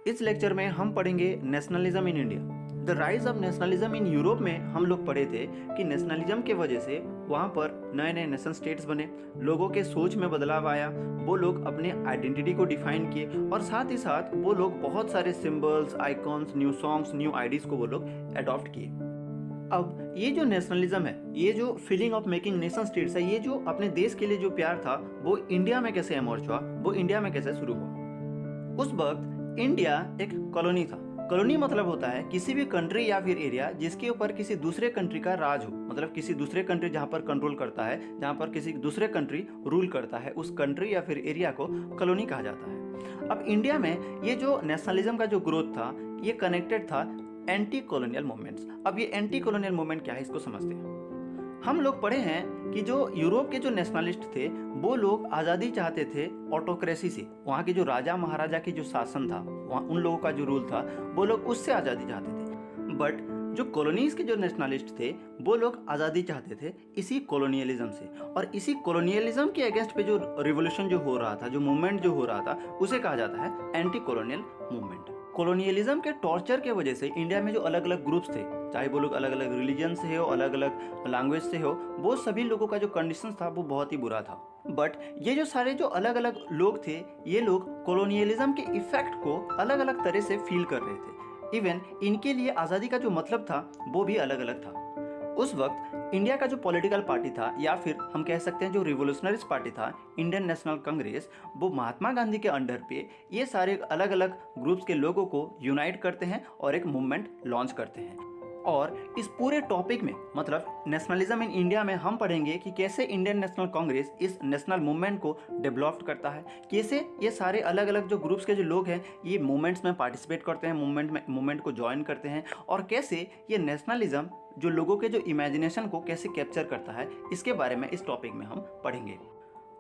इस लेक्चर में हम पढ़ेंगे nationalism in India, the rise of nationalism in Europe में हम लोग पढ़े थे कि नेशनलिज्म के वजह से वहाँ पर नए नए नेशन स्टेट्स बने, लोगों के सोच में बदलाव आया, वो लोग अपने आइडेंटिटी को डिफाइन किए और साथ ही साथ वो लोग बहुत सारे symbols, icons, new songs, new ideas को वो लोग अडॉप्ट किए। अब ये जो नेशनलिज्म है, ये जो feeling of making nation states है, ये जो अपने देश के लिए जो प्यार था वो इंडिया में कैसे इमर्ज हुआ, वो इंडिया में कैसे शुरू हुआ। उस वक्त इंडिया एक कॉलोनी था। कॉलोनी मतलब होता है किसी भी कंट्री या फिर एरिया जिसके ऊपर किसी दूसरे कंट्री का राज हो, मतलब किसी दूसरे कंट्री जहाँ पर कंट्रोल करता है, जहाँ पर किसी दूसरे कंट्री रूल करता है, उस कंट्री या फिर एरिया को कॉलोनी कहा जाता है। अब इंडिया में ये जो नेशनलिज्म का जो ग्रोथ था, ये कनेक्टेड था एंटी कॉलोनियल मूवमेंट्स। अब ये एंटी कॉलोनियल मूवमेंट क्या है, इसको समझते हैं। हम लोग पढ़े हैं कि जो यूरोप के जो नेशनलिस्ट थे वो लोग आज़ादी चाहते थे ऑटोक्रेसी से, वहाँ के जो राजा महाराजा की जो शासन था, वहाँ उन लोगों का जो रूल था, वो लोग उससे आज़ादी चाहते थे। बट जो कॉलोनीज के जो नेशनलिस्ट थे वो लोग आज़ादी चाहते थे इसी कॉलोनियलिज्म से, और इसी कॉलोनियलिज्म के अगेंस्ट पे जो रिवोल्यूशन जो हो रहा था, जो मूवमेंट जो हो रहा था, उसे कहा जाता है एंटी कॉलोनियल मूवमेंट। कॉलोनियलिज्म के टॉर्चर के वजह से इंडिया में जो अलग अलग ग्रुप्स थे, चाहे वो लोग अलग अलग रिलीजन से हो, अलग अलग लैंग्वेज से हो, वो सभी लोगों का जो कंडीशन था वो बहुत ही बुरा था। बट ये जो सारे जो अलग अलग लोग थे, ये लोग कॉलोनियलिज्म के इफेक्ट को अलग अलग तरह से फील कर रहे थे। इवन इनके लिए आज़ादी का जो मतलब था वो भी अलग अलग था। उस वक्त इंडिया का जो पॉलिटिकल पार्टी था, या फिर हम कह सकते हैं जो रिवोल्यूशनरीज पार्टी था, इंडियन नेशनल कांग्रेस, वो महात्मा गांधी के अंडर पे ये सारे अलग अलग ग्रुप्स के लोगों को यूनाइट करते हैं और एक मूवमेंट लॉन्च करते हैं। और इस पूरे टॉपिक में, मतलब नेशनलिज्म इन इंडिया में, हम पढ़ेंगे कि कैसे इंडियन नेशनल कांग्रेस इस नेशनल मूवमेंट को डेवलप करता है, कैसे ये सारे अलग अलग जो ग्रुप्स के जो लोग हैं ये मूवमेंट्स में पार्टिसिपेट करते हैं, मूवमेंट को ज्वाइन करते हैं, और कैसे ये नेशनलिज्म जो लोगों के जो इमेजिनेशन को कैसे कैप्चर करता है, इसके बारे में इस टॉपिक में हम पढ़ेंगे।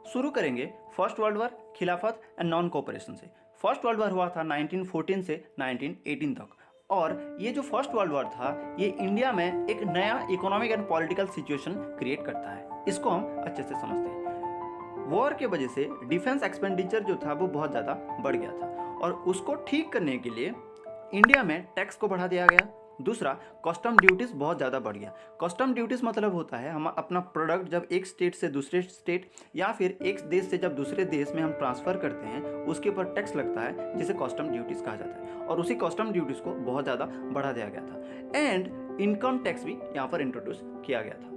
शुरू करेंगे फर्स्ट वर्ल्ड वॉर, खिलाफत एंड नॉन कोऑपरेशन से। फर्स्ट वर्ल्ड वॉर हुआ था 1914 से 1918 तक, और ये जो फर्स्ट वर्ल्ड वॉर था ये इंडिया में एक नया economic and political situation create करता है। इसको हम अच्छे से समझते हैं। वॉर के वजह से डिफेंस एक्सपेंडिचर जो था वो बहुत ज़्यादा बढ़ गया था, और उसको ठीक करने के लिए इंडिया में टैक्स को बढ़ा दिया गया। दूसरा, कस्टम ड्यूटीज़ बहुत ज़्यादा बढ़ गया। कस्टम ड्यूटीज़ मतलब होता है हम अपना प्रोडक्ट जब एक स्टेट से दूसरे स्टेट या फिर एक देश से जब दूसरे देश में हम ट्रांसफ़र करते हैं, उसके ऊपर टैक्स लगता है, जिसे कस्टम ड्यूटीज़ कहा जाता है, और उसी कस्टम ड्यूटीज़ को बहुत ज़्यादा बढ़ा दिया गया था। एंड इनकम टैक्स भी यहाँ पर इंट्रोड्यूस किया गया था।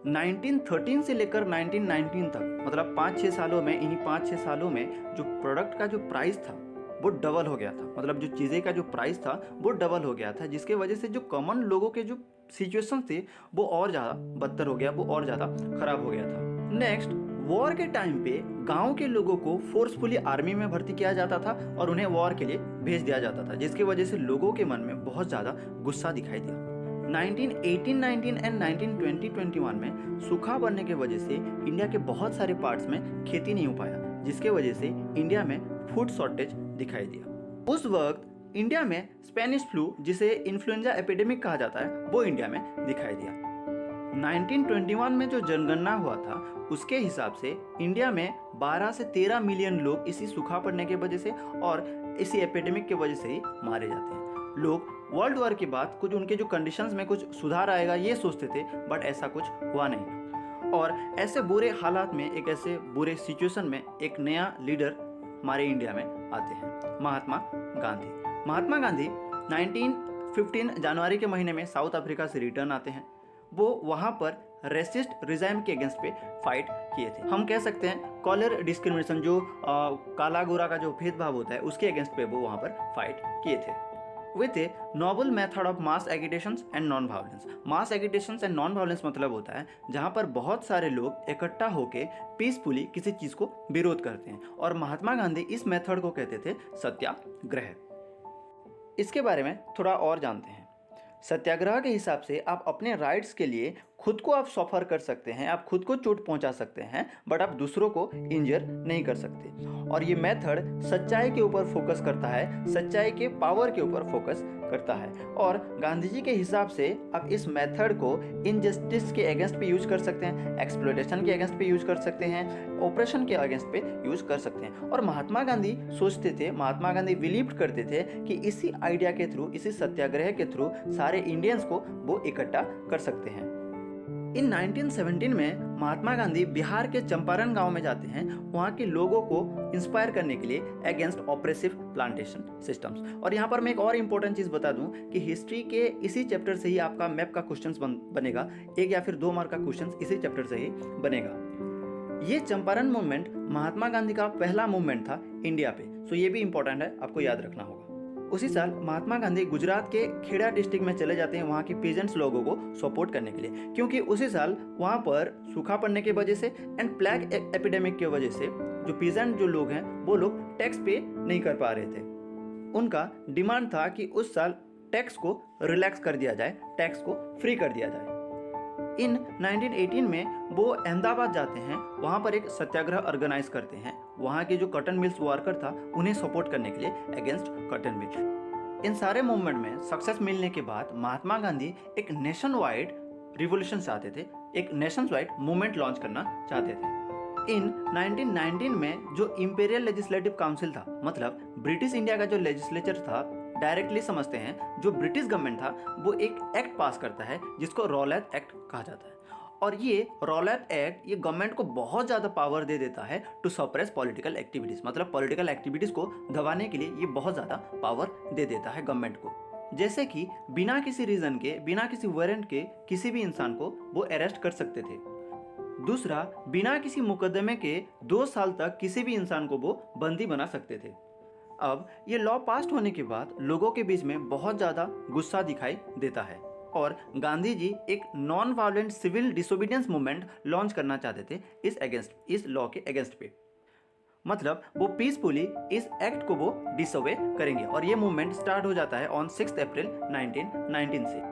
1913 से लेकर 1919 तक, मतलब 5-6 सालों में, इन्हीं 5-6 सालों में जो प्रोडक्ट का जो प्राइस था वो डबल हो गया था। मतलब जो चीज़ें का जो प्राइस था वो डबल हो गया था, जिसके वजह से जो कॉमन लोगों के जो सिचुएशन थे वो और ज़्यादा बदतर हो गया, वो और ज़्यादा खराब हो गया था। नेक्स्ट, वॉर के टाइम पे गांव के लोगों को फोर्सफुली आर्मी में भर्ती किया जाता था और उन्हें वॉर के लिए भेज दिया जाता था, जिसकी वजह से लोगों के मन में बहुत ज़्यादा गुस्सा दिखाई दिया। 1918-19 एंड 1920-21 में सूखा पड़ने के वजह से इंडिया के बहुत सारे पार्ट्स में खेती नहीं हो पाया, जिसके वजह से इंडिया में फूड शॉर्टेज दिखाई दिया। उस वक्त इंडिया में स्पेनिश फ्लू, जिसे इन्फ्लुएंजा एपिडेमिक कहा जाता है, वो इंडिया में दिखाई दिया। 1921 में जो जनगणना हुआ था उसके हिसाब से इंडिया में 12 से 13 मिलियन लोग इसी सूखा पड़ने की वजह से और इसी एपिडेमिक की वजह से ही मारे जाते हैं। लोग वर्ल्ड वॉर के बाद कुछ उनके जो कंडीशंस में कुछ सुधार आएगा ये सोचते थे, बट ऐसा कुछ हुआ नहीं। और ऐसे बुरे हालात में, एक ऐसे बुरे सिचुएशन में, एक नया लीडर हमारे इंडिया में आते हैं, महात्मा गांधी। महात्मा गांधी 1915 जनवरी के महीने में साउथ अफ्रीका से रिटर्न आते हैं। वो वहाँ पर रेसिस्ट रिजाइम के अगेंस्ट पे फाइट किए थे। हम कह सकते हैं कॉलर डिस्क्रिमिनेशन, जो काला गोरा का जो भेदभाव होता है, उसके अगेंस्ट पे वो वहाँ पर फाइट किए थे। With a noble method of mass agitations and non violence. Mass agitations and non violence मतलब होता है जहाँ पर बहुत सारे लोग इकट्ठा होकर पीसफुली किसी चीज़ को विरोध करते हैं, और महात्मा गांधी इस मेथड को कहते थे सत्याग्रह। इसके बारे में थोड़ा और जानते हैं। सत्याग्रह के हिसाब से आप अपने राइट्स के लिए खुद को आप सफ़र कर सकते हैं, आप खुद को चोट पहुंचा सकते हैं, बट आप दूसरों को इंजर नहीं कर सकते। और ये मेथड सच्चाई के ऊपर फोकस करता है, सच्चाई के पावर के ऊपर फोकस करता है। और गांधी जी के हिसाब से आप इस मेथड को इनजस्टिस के अगेंस्ट पे यूज कर सकते हैं, एक्सप्लॉयटेशन के अगेंस्ट पे यूज कर सकते हैं, ऑपरेशन के अगेंस्ट पे यूज कर सकते हैं। और महात्मा गांधी सोचते थे, महात्मा गांधी बिलीव करते थे कि इसी आइडिया के थ्रू, इसी सत्याग्रह के थ्रू सारे इंडियंस को वो इकट्ठा कर सकते हैं। इन 1917 में महात्मा गांधी बिहार के चंपारण गांव में जाते हैं, वहाँ के लोगों को इंस्पायर करने के लिए अगेंस्ट ऑपरेसिव प्लांटेशन सिस्टम्स। और यहाँ पर मैं एक और इम्पोर्टेंट चीज़ बता दूं कि हिस्ट्री के इसी चैप्टर से ही आपका मैप का क्वेश्चन बनेगा, 1 या फिर 2 मार्क का क्वेश्चन इसी चैप्टर से ही बनेगा। ये चंपारण मूवमेंट महात्मा गांधी का पहला मूवमेंट था इंडिया पे, सो ये भी इंपॉर्टेंट है, आपको याद रखना होगा। उसी साल महात्मा गांधी गुजरात के खेड़ा डिस्ट्रिक्ट में चले जाते हैं वहाँ के पीजेंट्स लोगों को सपोर्ट करने के लिए, क्योंकि उसी साल वहाँ पर सूखा पड़ने की वजह से एंड प्लेग एपिडेमिक की वजह से जो पीजेंट जो लोग हैं वो लोग टैक्स पे नहीं कर पा रहे थे। उनका डिमांड था कि उस साल टैक्स को रिलैक्स कर दिया जाए, टैक्स को फ्री कर दिया जाए। इन 1918 में वो अहमदाबाद जाते हैं, वहाँ पर एक सत्याग्रह ऑर्गेनाइज करते हैं। वहाँ के जो कॉटन मिल्स वर्कर था उन्हें सपोर्ट करने के लिए अगेंस्ट कॉटन मिल। इन सारे मूवमेंट में सक्सेस मिलने के बाद महात्मा गांधी एक नेशन वाइड रिवोल्यूशन चाहते थे, एक नेशन वाइड मूवमेंट लॉन्च करना चाहते थे। इन 1919 में जो इंपीरियल लेजिस्लेटिव काउंसिल था, मतलब ब्रिटिश इंडिया का जो लेजिस्लेचर था, डायरेक्टली समझते हैं, जो ब्रिटिश गवर्नमेंट था वो एक एक्ट पास करता है जिसको रॉलेट एक्ट कहा जाता है। और ये रॉलेट एक्ट ये गवर्नमेंट को बहुत ज़्यादा पावर दे देता है टू सप्रेस पॉलिटिकल एक्टिविटीज़, मतलब पॉलिटिकल एक्टिविटीज़ को दबाने के लिए ये बहुत ज़्यादा पावर दे देता है गवर्नमेंट को। जैसे कि बिना किसी रीज़न के, बिना किसी वारंट के किसी भी इंसान को वो अरेस्ट कर सकते थे। दूसरा, बिना किसी मुकदमे के 2 साल तक किसी भी इंसान को वो बंदी बना सकते थे। अब ये लॉ पास होने के बाद लोगों के बीच में बहुत ज़्यादा गुस्सा दिखाई देता है और गांधी जी एक non violent civil disobedience movement launch करना चाहते थे इस लॉ के अगेंस्ट पे। मतलब वो पीसफुली इस एक्ट को वो डिसोबे करेंगे और ये मूवमेंट स्टार्ट हो जाता है ऑन 6 अप्रैल 1919 से।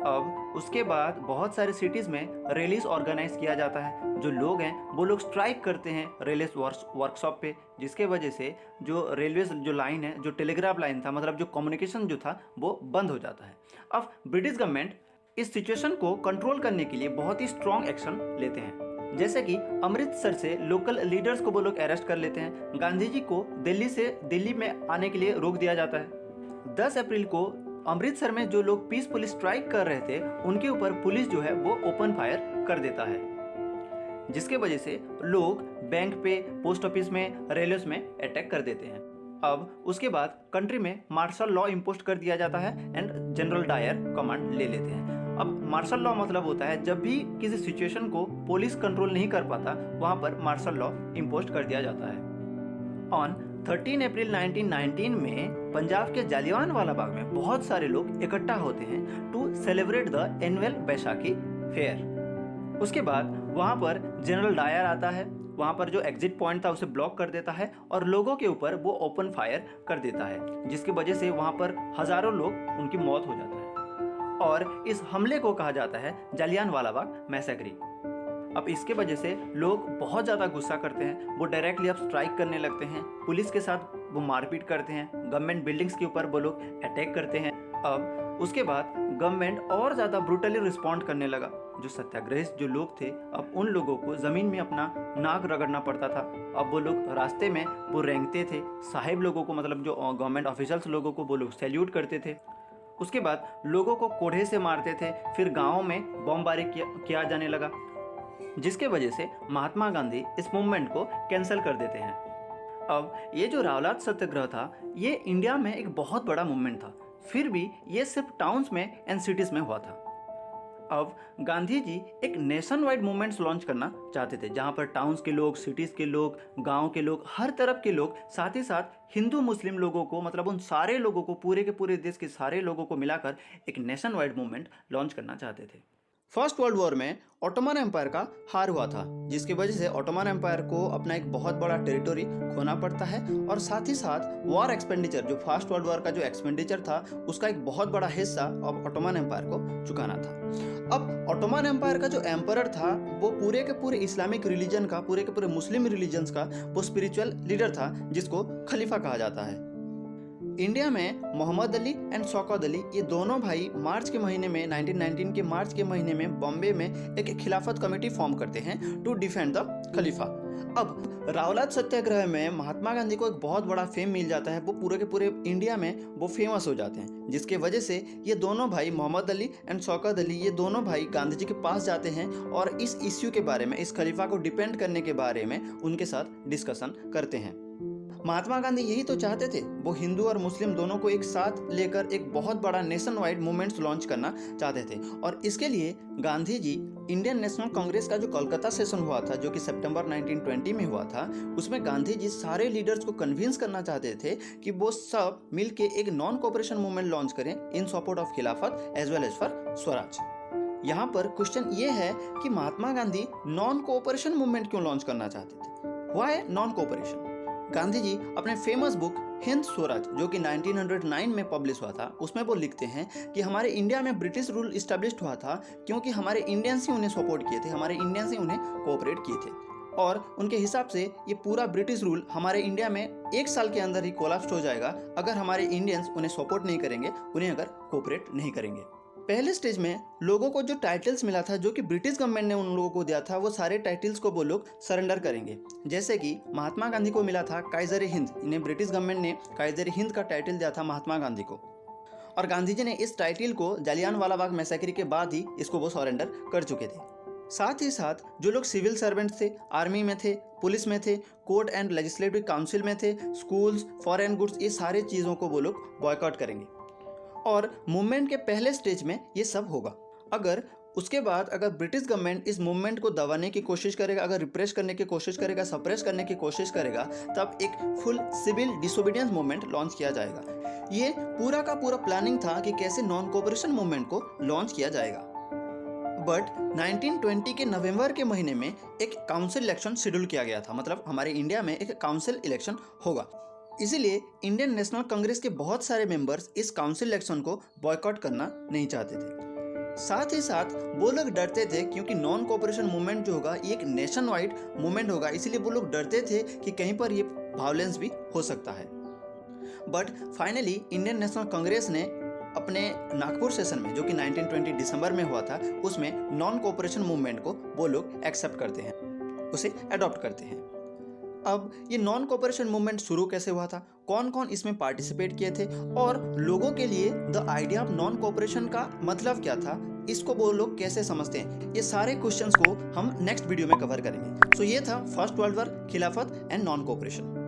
अब उसके बाद बहुत सारे सिटीज़ में रैलीज ऑर्गेनाइज किया जाता है। जो लोग हैं वो लोग स्ट्राइक करते हैं रेलवे वर्कशॉप पे, जिसके वजह से जो रेलवे जो लाइन है, जो टेलीग्राफ लाइन था, मतलब जो कम्युनिकेशन जो था वो बंद हो जाता है। अब ब्रिटिश गवर्नमेंट इस सिचुएशन को कंट्रोल करने के लिए बहुत ही स्ट्रॉन्ग एक्शन लेते हैं। जैसे कि अमृतसर से लोकल लीडर्स को वो लोग अरेस्ट कर लेते हैं। गांधी जी को दिल्ली में आने के लिए रोक दिया जाता है। 10 अप्रैल को अमृतसर में जो लोग पीसफुली स्ट्राइक कर रहे थे उनके ऊपर पुलिस जो है वो ओपन फायर कर देता है, जिसके वजह से लोग बैंक पे, पोस्ट ऑफिस में, रेलवे में अटैक कर देते हैं। अब उसके बाद कंट्री में मार्शल लॉ इम्पोज कर दिया जाता है एंड जनरल डायर कमांड ले लेते हैं। अब मार्शल लॉ मतलब होता है जब भी किसी सिचुएशन को पुलिस कंट्रोल नहीं कर पाता वहां पर मार्शल लॉ इम्पोज कर दिया जाता है। ऑन 13 अप्रैल 1919 में पंजाब के जालियांवाला बाग में बहुत सारे लोग इकट्ठा होते हैं to celebrate the annual Baisakhi fair. उसके बाद वहाँ पर जनरल डायर आता है, वहाँ पर जो एग्जिट पॉइंट था उसे ब्लॉक कर देता है और लोगों के ऊपर वो ओपन फायर कर देता है, जिसकी वजह से वहाँ पर हजारों लोग उनकी मौत हो जाता है और इस हमले को कहा जाता है जालियांवाला बाग मैसेक्री। अब इसके वजह से लोग बहुत ज़्यादा गुस्सा करते हैं, वो डायरेक्टली अब स्ट्राइक करने लगते हैं, पुलिस के साथ वो मारपीट करते हैं, गवर्नमेंट बिल्डिंग्स के ऊपर वो लोग अटैक करते हैं। अब उसके बाद गवर्नमेंट और ज़्यादा ब्रूटली रिस्पॉन्ड करने लगा। जो सत्याग्रही जो लोग थे, अब उन लोगों को ज़मीन में अपना नाक रगड़ना पड़ता था। अब वो लोग रास्ते में वो रेंगते थे, साहिब लोगों को, मतलब जो गवर्नमेंट ऑफिशियल्स लोगों को वो लोग सैल्यूट करते थे। उसके बाद लोगों को कोढ़े से मारते थे, फिर गाँव में बमबारी किया जाने लगा, जिसके वजह से महात्मा गांधी इस मूवमेंट को कैंसिल कर देते हैं। अब ये जो रावलात सत्याग्रह था ये इंडिया में एक बहुत बड़ा मूवमेंट था, फिर भी ये सिर्फ टाउन्स में एंड सिटीज़ में हुआ था। अब गांधी जी एक नेशन वाइड मूवमेंट्स लॉन्च करना चाहते थे, जहाँ पर टाउन्स के लोग, सिटीज़ के लोग, गाँव के लोग, हर तरफ के लोग, साथ ही साथ हिंदू मुस्लिम लोगों को, मतलब उन सारे लोगों को, पूरे के पूरे देश के सारे लोगों को मिलाकर एक नेशन वाइड मूवमेंट लॉन्च करना चाहते थे। फर्स्ट वर्ल्ड वॉर में ऑटोमन एम्पायर का हार हुआ था, जिसकी वजह से ऑटोमन एम्पायर को अपना एक बहुत बड़ा टेरिटोरी खोना पड़ता है और साथ ही साथ वॉर एक्सपेंडिचर, जो फर्स्ट वर्ल्ड वॉर का जो एक्सपेंडिचर था उसका एक बहुत बड़ा हिस्सा अब ऑटोमन एम्पायर को चुकाना था। अब ऑटोमन एम्पायर का जो एम्परर था वो पूरे के पूरे इस्लामिक रिलीजन का, पूरे के पूरे मुस्लिम रिलीजन्स का वो स्पिरिचुअल लीडर था, जिसको खलीफा कहा जाता है। इंडिया में मोहम्मद अली एंड शौकत अली, ये दोनों भाई मार्च के महीने में 1919 के मार्च के महीने में बॉम्बे में एक खिलाफत कमेटी फॉर्म करते हैं टू डिफेंड द खलीफा। अब रावलात सत्याग्रह में महात्मा गांधी को एक बहुत बड़ा फेम मिल जाता है, वो पूरे के पूरे इंडिया में वो फेमस हो जाते हैं, जिसके वजह से ये दोनों भाई मोहम्मद अली एंड शौकत अली, ये दोनों भाई गांधी जी के पास जाते हैं और इस इश्यू के बारे में, इस खलीफा को डिपेंड करने के बारे में उनके साथ डिस्कशन करते हैं। महात्मा गांधी यही तो चाहते थे, वो हिंदू और मुस्लिम दोनों को एक साथ लेकर एक बहुत बड़ा नेशन वाइड मूवमेंट्स लॉन्च करना चाहते थे और इसके लिए गांधी जी इंडियन नेशनल कांग्रेस का जो कोलकाता सेशन हुआ था, जो कि सितंबर 1920 में हुआ था, उसमें गांधी जी सारे लीडर्स को कन्विंस करना चाहते थे कि वो सब मिलके एक नॉन कोऑपरेशन मूवमेंट लॉन्च करें in support of Khilafat as well as for Swaraj. यहाँ पर क्वेश्चन ये है कि Mahatma Gandhi non cooperation movement क्यों लॉन्च करना चाहते थे? Why non cooperation? Gandhi ji अपने फेमस बुक हिंद स्वराज, जो कि 1909 में पब्लिश हुआ था, उसमें वो लिखते हैं कि हमारे इंडिया में ब्रिटिश रूल इस्टेब्लिश्ड हुआ था क्योंकि हमारे इंडियंस ही उन्हें सपोर्ट किए थे, हमारे इंडियंस ही उन्हें कोऑपरेट किए थे और उनके हिसाब से ये पूरा ब्रिटिश रूल हमारे इंडिया में 1 साल के अंदर ही कोलैप्स हो जाएगा अगर हमारे इंडियंस उन्हें सपोर्ट नहीं करेंगे, उन्हें अगर कोऑपरेट नहीं करेंगे। पहले स्टेज में लोगों को जो टाइटल्स मिला था, जो कि ब्रिटिश गवर्नमेंट ने उन लोगों को दिया था, वो सारे टाइटल्स को वो लोग सरेंडर करेंगे। जैसे कि महात्मा गांधी को मिला था काइजर हिंद, इन्हें ब्रिटिश गवर्नमेंट ने काइजर हिंद का टाइटल दिया था महात्मा गांधी को और गांधी जी ने इस टाइटल को जालियांवाला बाग मैसेक्री के बाद ही इसको वो सरेंडर कर चुके थे। साथ ही साथ जो लोग सिविल सर्वेंट्स थे, आर्मी में थे, पुलिस में थे, कोर्ट एंड लेजिस्लेटिव काउंसिल में थे, स्कूल्स, फॉरेन गुड्स, ये सारे चीज़ों को वो लोग बॉयकॉट करेंगे और मूवमेंट के पहले स्टेज में ये सब होगा। अगर उसके बाद अगर ब्रिटिश गवर्नमेंट इस मूवमेंट को दबाने की कोशिश करेगा, अगर रिप्रेस करने की कोशिश करेगा, सप्रेस करने की कोशिश करेगा, तब एक full civil disobedience movement launch किया जाएगा। ये पूरा का पूरा प्लानिंग था कि कैसे नॉन कोऑपरेशन मूवमेंट को लॉन्च किया जाएगा। बट 1920 के नवंबर के महीने में एक काउंसिल इलेक्शन शेड्यूल किया गया था, मतलब हमारे इंडिया में एक काउंसिल इलेक्शन होगा। इसीलिए इंडियन नेशनल कांग्रेस के बहुत सारे मेंबर्स इस काउंसिल इलेक्शन को बॉयकॉट करना नहीं चाहते थे। साथ ही साथ वो लोग डरते थे क्योंकि नॉन कोऑपरेशन मूवमेंट जो होगा ये एक नेशन वाइड मूवमेंट होगा, इसीलिए वो लोग डरते थे कि कहीं पर ये वायलेंस भी हो सकता है। But finally Indian national Congress ने अपने नागपुर सेशन में, जो कि 1920 दिसंबर में हुआ था, उसमें नॉन कोऑपरेशन मूवमेंट को वो लोग एक्सेप्ट करते हैं, उसे अडॉप्ट करते हैं। अब ये नॉन कोऑपरेशन मूवमेंट शुरू कैसे हुआ था, कौन कौन इसमें पार्टिसिपेट किए थे और लोगों के लिए the idea of non cooperation का मतलब क्या था, इसको वो लोग कैसे समझते हैं, ये सारे क्वेश्चंस को हम नेक्स्ट वीडियो में कवर करेंगे। सो ये था फर्स्ट वर्ल्ड वॉर, खिलाफत एंड नॉन कोऑपरेशन।